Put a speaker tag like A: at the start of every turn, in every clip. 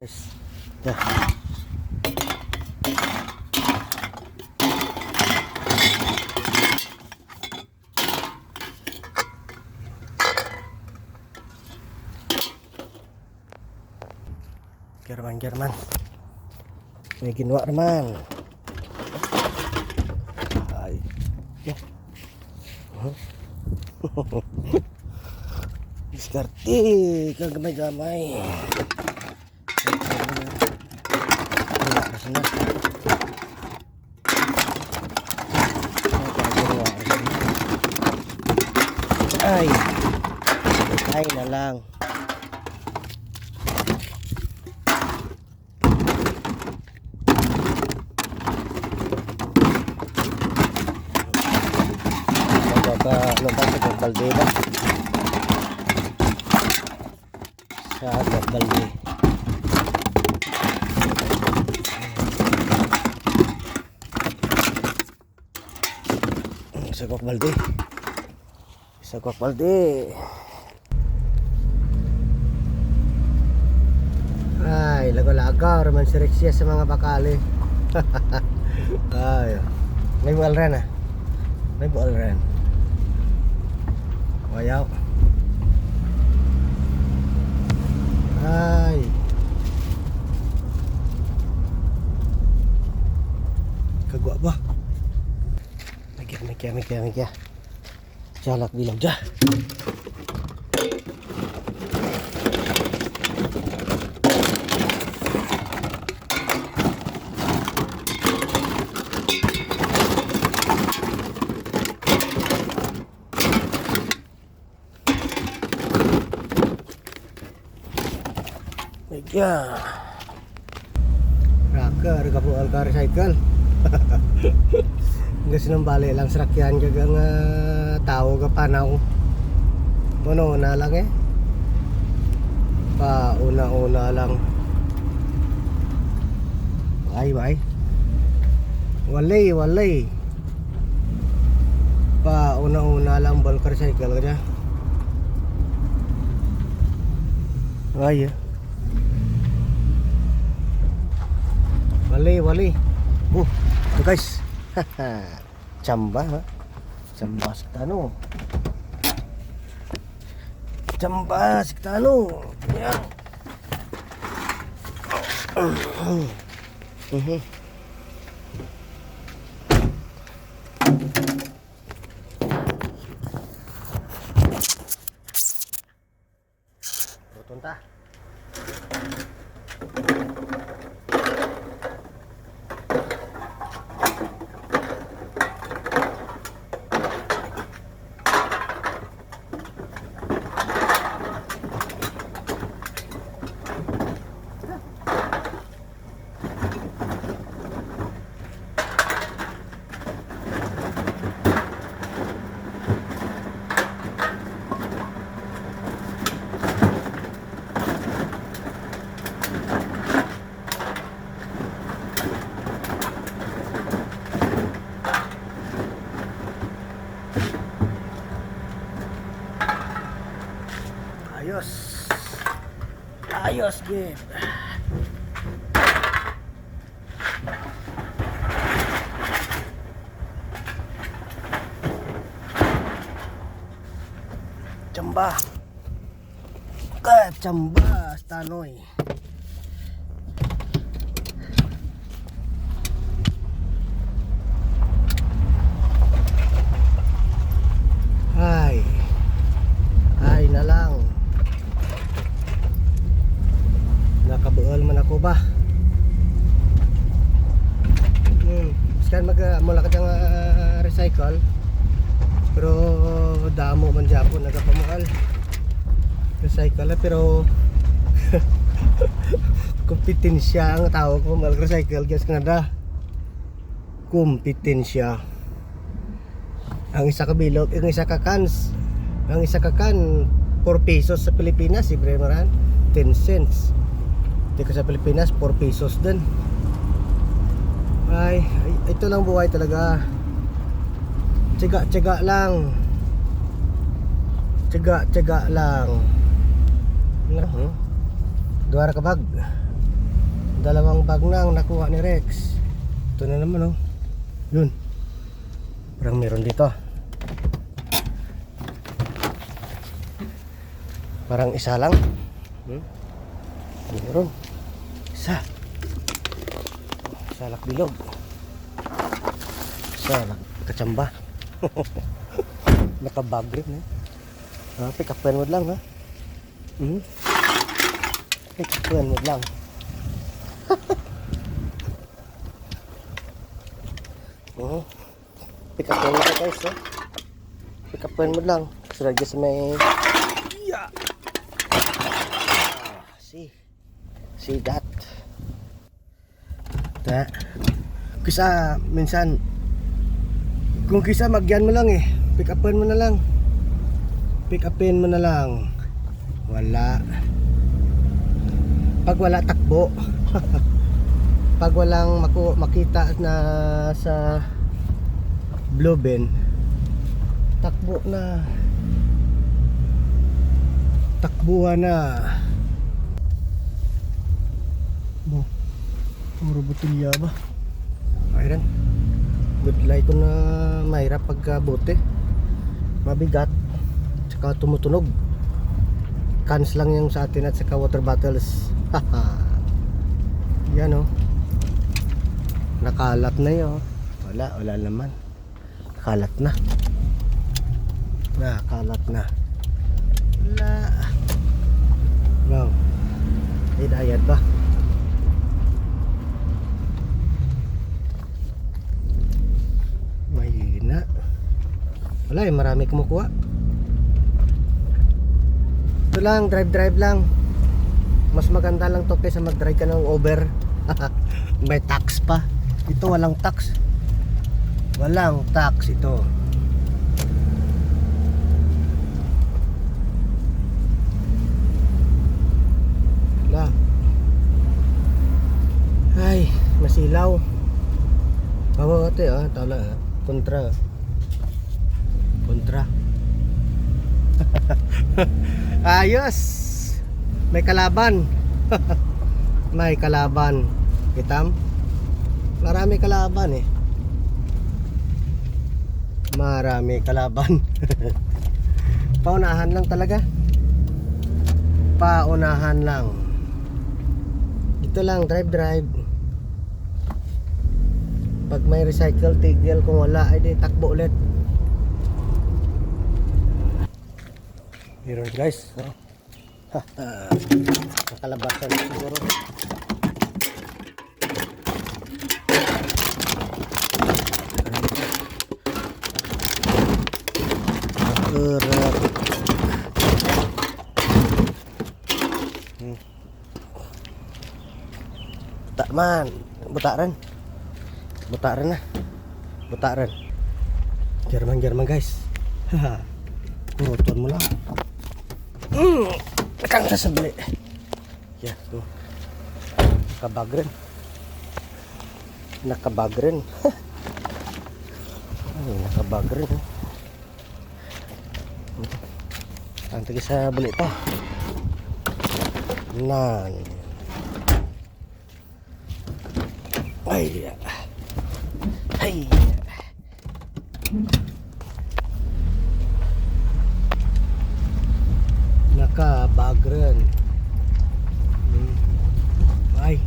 A: Guys, dah. Jerman. May ginawa naman. Ay. Ya. Diskarte kang gamay-gamay. Ay na lang. Lompat sa balde ba? Sa balde. Sa balde. Ay, lago-lagaw raman si Rexia sa mga bakali. Ay, may bual rin ah. May bual rin. Wayaw. Ay. Kagwa ba? Megya. Jalak bilang dah. Ya, harga bual ka recycle. Nggak sinang balik lang serakyan juga nga tao ka panaw. Una lang eh. Una lang. Ay. Walay. Una lang bual ka recycle ka. Ay. Wali. Ito guys. Chamba ha. Chamba siktano. Yan. Rotonta. Ayos game. Chamba stanoy. Ay na lang. Nakabuol man ako ba? Sekarang mula ka diyang recycle. Pero damo man Japon nagapamual. Recycle pero kompetensya ang tawag ko mag-recycle gas nga da. Kompetensya. Ang isa ka bilog, ang isa ka kan 4 pesos sa Pilipinas, libre maran 10 cents. Dito sa Pilipinas 4 pesos din. Ay, ito lang buhay talaga. Tiyaga lang. Tiyaga lang. Duara ka bag. Dalawang bag na ang nakuha ni Rex. Ito na naman oh. Yun. Parang meron dito. Parang isa lang. Meron. Isa. Salak bilog. Salak kachamba. Nakabag rin pick up mo lang ha. Pick up mo lang. Pick up mo lang guys pick up mo lang. Sudah guys may see that. Kisa minsan kung kisa magyan mo lang pick upin mo na lang. Pick upin mo na lang. Wala. Pag wala takbo. Pag walang makita na sa blue bin, takbo na. Takbuhan na. Puro botilya ba? Ayun. Good light ko na mahirap pagkabote. Mabigat. Tsaka tumutunog. Cans lang yung sa atin at saka water bottles. Yan oh. Nakalat na yun. Wala naman. Nakalat na. Nakalat na. Wala. Wow. Hidayat ba? Mahina. Wala marami kumukuha. Ito lang, drive lang. Mas maganda lang to kaysa mag-drive ka ng Uber. May tax pa. Ito walang tax. Walang tax ito. Wala. Ay, masilaw. Bawa ito tala kontra. Ayos. May kalaban. May kalaban. Kitam? Marami kalaban Marami kalaban. Paunahan lang talaga. Paunahan lang. Ito lang, drive. Pag may recycle, tigil. Kung wala, ay di takbo ulit. Meron guys. Nakalabasan siguro. Buta man. Butaran. Jerman guys. Turutan mo lang. Kang sasabli. Ya, tuh. Nakabagren. Ay, nakabagren. Ang tagi sa beli pa. Nan. Ay. Nakabagren. Ay.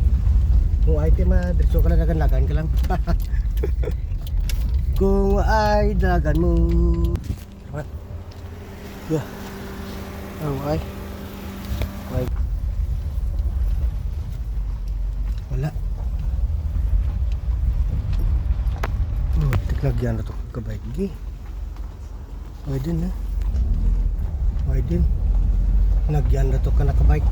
A: Kung ay diretso ka lang lagan ka lang. Kung ay dagan mo. What? Yeah. Ay. Wala. Tiklagyan na to kabay. Pwede na. Nagyan na to ka nakabike.